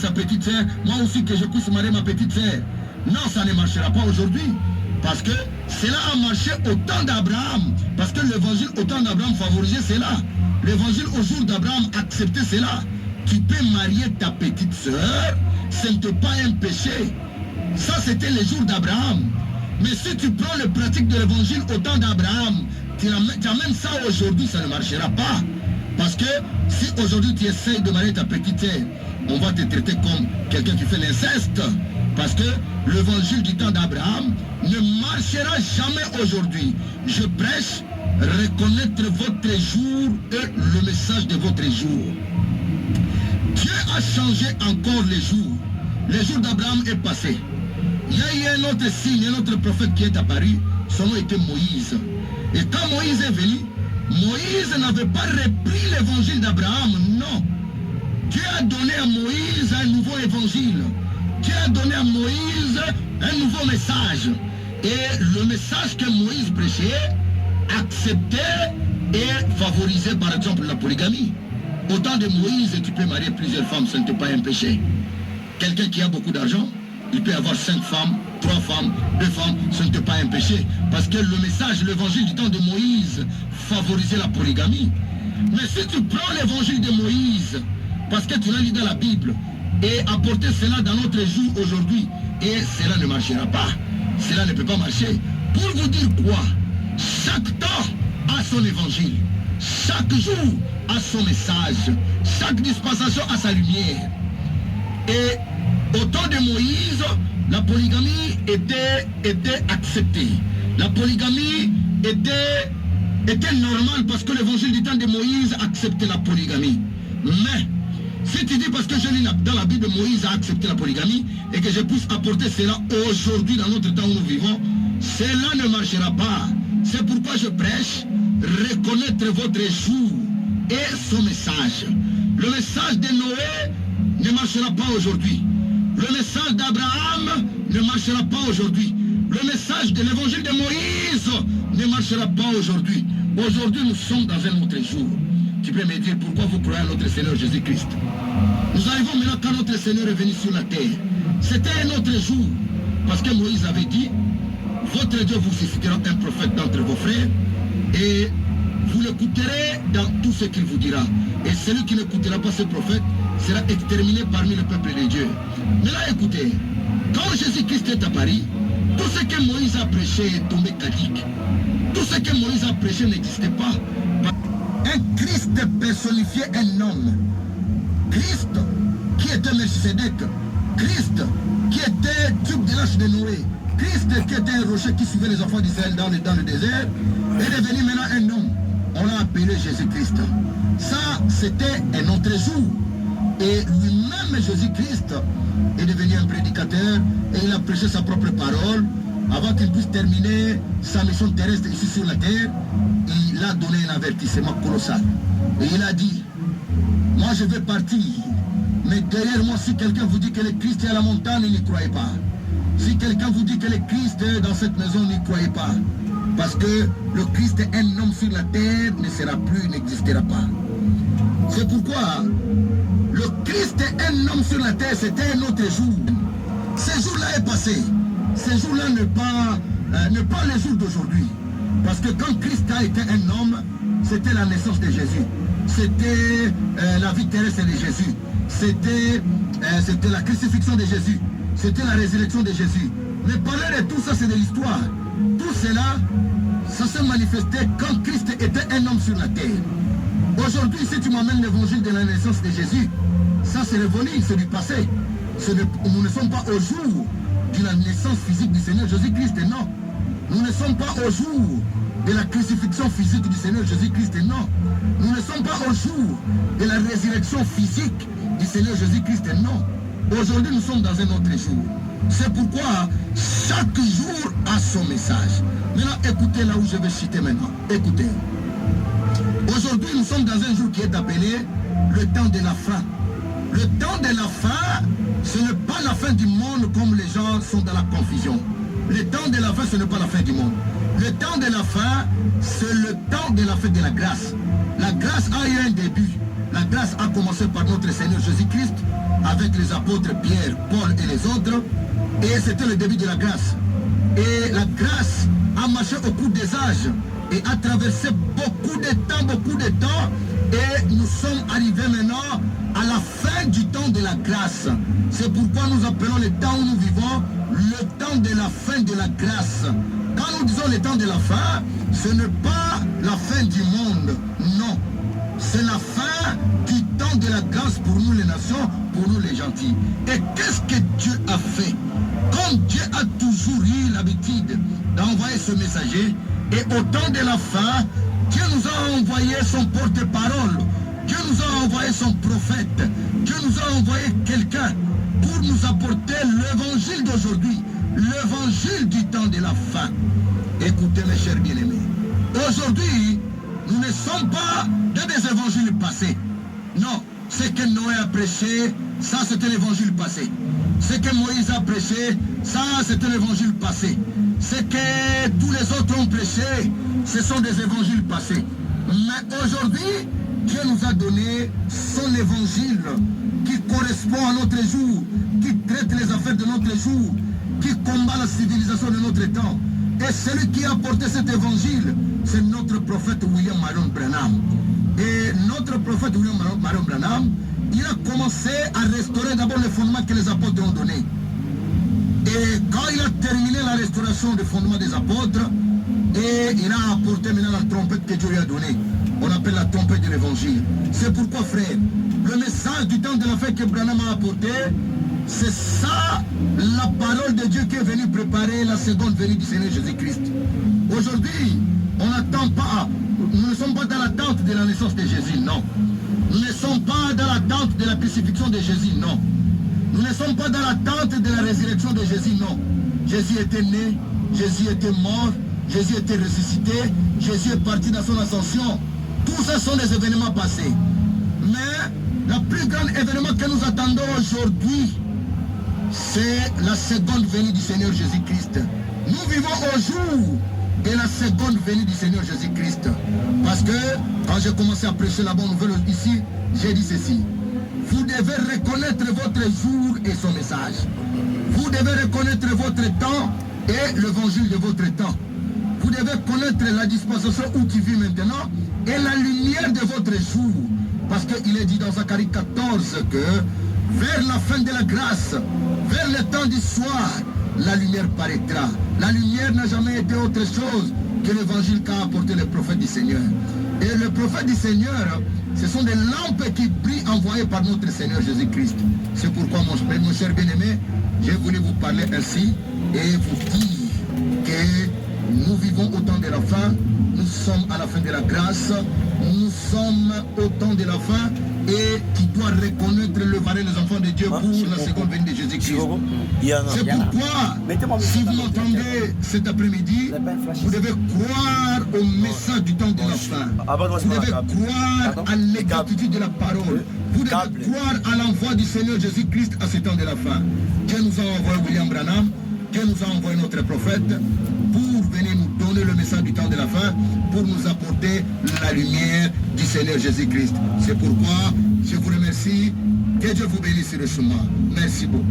sa petite sœur, moi aussi que je puisse marier ma petite sœur. Non, ça ne marchera pas aujourd'hui. Parce que cela a marché au temps d'Abraham. Parce que l'évangile au temps d'Abraham favorisait cela. L'évangile au jour d'Abraham acceptait cela. Tu peux marier ta petite sœur, ce n'est pas un péché. Ça, c'était les jours d'Abraham. Mais si tu prends le pratique de l'évangile au temps d'Abraham, tu amènes ça aujourd'hui, ça ne marchera pas. Parce que si aujourd'hui tu essayes de marier ta petite sœur, on va te traiter comme quelqu'un qui fait l'inceste. Parce que l'évangile du temps d'Abraham ne marchera jamais aujourd'hui. Je prêche reconnaître votre jour et le message de votre jour. Dieu a changé encore les jours. Le jour d'Abraham est passé. Il y a eu un autre signe, un autre prophète qui est apparu. Son nom était Moïse. Et quand Moïse est venu, Moïse n'avait pas repris l'évangile d'Abraham, non. Dieu a donné à Moïse un nouveau évangile. Dieu a donné à Moïse un nouveau message. Et le message que Moïse prêchait, acceptait et favorisait par exemple la polygamie. Au temps de Moïse, tu peux marier plusieurs femmes, ce n'est pas un péché. Quelqu'un qui a beaucoup d'argent, il peut avoir 5 femmes, 3 femmes, 2 femmes, ce n'est pas un péché. Parce que le message, l'évangile du temps de Moïse favorisait la polygamie. Mais si tu prends l'évangile de Moïse, parce que tu l'as lu dans la Bible, et apporter cela dans notre jour aujourd'hui, et cela ne marchera pas. Cela ne peut pas marcher. Pour vous dire quoi? Chaque temps a son évangile. Chaque jour a son message. Chaque dispensation a sa lumière. Et au temps de Moïse, la polygamie était acceptée. La polygamie était normale parce que l'évangile du temps de Moïse acceptait la polygamie. Mais si tu dis parce que je lis dans la Bible, Moïse a accepté la polygamie et que je puisse apporter cela aujourd'hui dans notre temps où nous vivons, cela ne marchera pas. C'est pourquoi je prêche, reconnaître votre jour et son message. Le message de Noé ne marchera pas aujourd'hui. Le message d'Abraham ne marchera pas aujourd'hui. Le message de l'évangile de Moïse ne marchera pas aujourd'hui. Aujourd'hui, nous sommes dans un autre jour. Tu peux me dire pourquoi vous croyez à notre Seigneur Jésus-Christ. Nous arrivons maintenant quand notre Seigneur est venu sur la terre. C'était un autre jour. Parce que Moïse avait dit, votre Dieu vous suscitera un prophète d'entre vos frères et vous l'écouterez dans tout ce qu'il vous dira. Et celui qui n'écoutera pas ce prophète sera exterminé parmi le peuple de Dieu. Mais là, écoutez, quand Jésus-Christ est apparu, tout ce que Moïse a prêché est tombé caduc. Tout ce que Moïse a prêché n'existait pas. Un Christ personnifiait un homme. Christ qui était Melchisedec. Christ qui était tube de l'âge de Noé. Christ qui était un rocher qui suivait les enfants d'Israël dans le désert est devenu maintenant un homme. On l'a appelé Jésus-Christ. Ça, c'était un autre jour. Et lui-même, Jésus-Christ, est devenu un prédicateur et il a prêché sa propre parole. Avant qu'il puisse terminer sa mission terrestre ici sur la terre, il a donné un avertissement colossal. Et il a dit, moi je vais partir, mais derrière moi, si quelqu'un vous dit que le Christ est à la montagne, n'y croyez pas. Si quelqu'un vous dit que le Christ est dans cette maison, n'y croyez pas. Parce que le Christ est un homme sur la terre, ne sera plus, n'existera pas. C'est pourquoi le Christ est un homme sur la terre, c'était un autre jour. Ce jour-là est passé. Ce jour-là n'est pas les jours d'aujourd'hui. Parce que quand Christ a été un homme, c'était la naissance de Jésus. C'était la vie terrestre de Jésus. C'était la crucifixion de Jésus. C'était la résurrection de Jésus. Mais parler de tout ça, c'est de l'histoire. Tout cela, ça s'est manifesté quand Christ était un homme sur la terre. Aujourd'hui, si tu m'amènes l'évangile de la naissance de Jésus, ça c'est révolu, c'est du passé. Nous ne sommes pas au jour de la naissance physique du Seigneur Jésus-Christ, non. Nous ne sommes pas au jour de la crucifixion physique du Seigneur Jésus-Christ, non. Nous ne sommes pas au jour de la résurrection physique du Seigneur Jésus-Christ, non. Aujourd'hui, nous sommes dans un autre jour. C'est pourquoi chaque jour a son message. Maintenant, écoutez là où je vais citer maintenant. Écoutez. Aujourd'hui, nous sommes dans un jour qui est appelé le temps de la fin. Le temps de la fin, ce n'est pas la fin du monde comme les gens sont dans la confusion. Le temps de la fin, ce n'est pas la fin du monde. Le temps de la fin, c'est le temps de la fin de la grâce. La grâce a eu un début. La grâce a commencé par notre Seigneur Jésus-Christ, avec les apôtres Pierre, Paul et les autres. Et c'était le début de la grâce. Et la grâce a marché au cours des âges et a traversé beaucoup de temps. Et nous sommes arrivés maintenant à la fin du temps de la grâce. C'est pourquoi nous appelons le temps où nous vivons le temps de la fin de la grâce. Quand nous disons le temps de la fin, ce n'est pas la fin du monde, non. C'est la fin du temps de la grâce pour nous les nations, pour nous les gentils. Et qu'est-ce que Dieu a fait? Comme Dieu a toujours eu l'habitude d'envoyer ce messager, et au temps de la fin, Dieu nous a envoyé son porte-parole, Dieu nous a envoyé son prophète, Dieu nous a envoyé quelqu'un pour nous apporter l'évangile d'aujourd'hui, l'évangile du temps de la fin. Écoutez mes chers bien-aimés, aujourd'hui, nous ne sommes pas dans des évangiles passés. Non, ce que Noé a prêché, ça c'était l'évangile passé. Ce que Moïse a prêché, ça c'était l'évangile passé. Ce que tous les autres ont prêché, ce sont des évangiles passés. Mais aujourd'hui, Dieu nous a donné son évangile qui correspond à notre jour, qui traite les affaires de notre jour, qui combat la civilisation de notre temps. Et celui qui a porté cet évangile, c'est notre prophète William Marion Branham. Et notre prophète William Marion Branham, il a commencé à restaurer d'abord les fondements que les apôtres ont donnés. Et quand il a terminé la restauration des fondements des apôtres, et il a apporté maintenant la trompette que Dieu lui a donnée. On appelle la trompette de l'évangile. C'est pourquoi, frère, le message du temps de la fin que Branham a apporté, c'est ça la parole de Dieu qui est venue préparer la seconde venue du Seigneur Jésus-Christ. Aujourd'hui, on n'attend pas, nous ne sommes pas dans l'attente de la naissance de Jésus, non. Nous ne sommes pas dans l'attente de la crucifixion de Jésus, non. Nous ne sommes pas dans l'attente de la résurrection de Jésus, non. Jésus était né, Jésus était mort, Jésus était ressuscité, Jésus est parti dans son ascension. Tout ça sont des événements passés. Mais le plus grand événement que nous attendons aujourd'hui, c'est la seconde venue du Seigneur Jésus-Christ. Nous vivons au jour de la seconde venue du Seigneur Jésus-Christ. Parce que quand j'ai commencé à prêcher la bonne nouvelle ici, j'ai dit ceci. Vous devez reconnaître votre jour et son message. Vous devez reconnaître votre temps et l'évangile de votre temps. Vous devez connaître la dispensation où tu vis maintenant et la lumière de votre jour. Parce qu'il est dit dans Zacharie 14 que vers la fin de la grâce, vers le temps du soir, la lumière paraîtra. La lumière n'a jamais été autre chose que l'évangile qu'a apporté le prophète du Seigneur. Et le prophète du Seigneur, ce sont des lampes qui brillent envoyées par notre Seigneur Jésus-Christ. C'est pourquoi, mon cher bien-aimé, j'ai voulu vous parler ainsi et vous dire que nous vivons au temps de la fin, nous sommes à la fin de la grâce, nous sommes au temps de la fin et qui doit reconnaître le vrai des enfants de Dieu pour la seconde venue de Jésus-Christ. C'est pourquoi, si vous m'entendez cet après-midi, vous devez croire au message du temps de la fin. Vous devez croire à l'exactitude de la parole. Vous devez croire à l'envoi du Seigneur Jésus-Christ à ce temps de la fin. Dieu nous a envoyé William Branham, Dieu nous a envoyé notre prophète pour venir nous donner le message du temps de la fin, pour nous apporter la lumière du Seigneur Jésus-Christ. C'est pourquoi je vous remercie. Que Dieu vous bénisse sur le chemin. Merci beaucoup.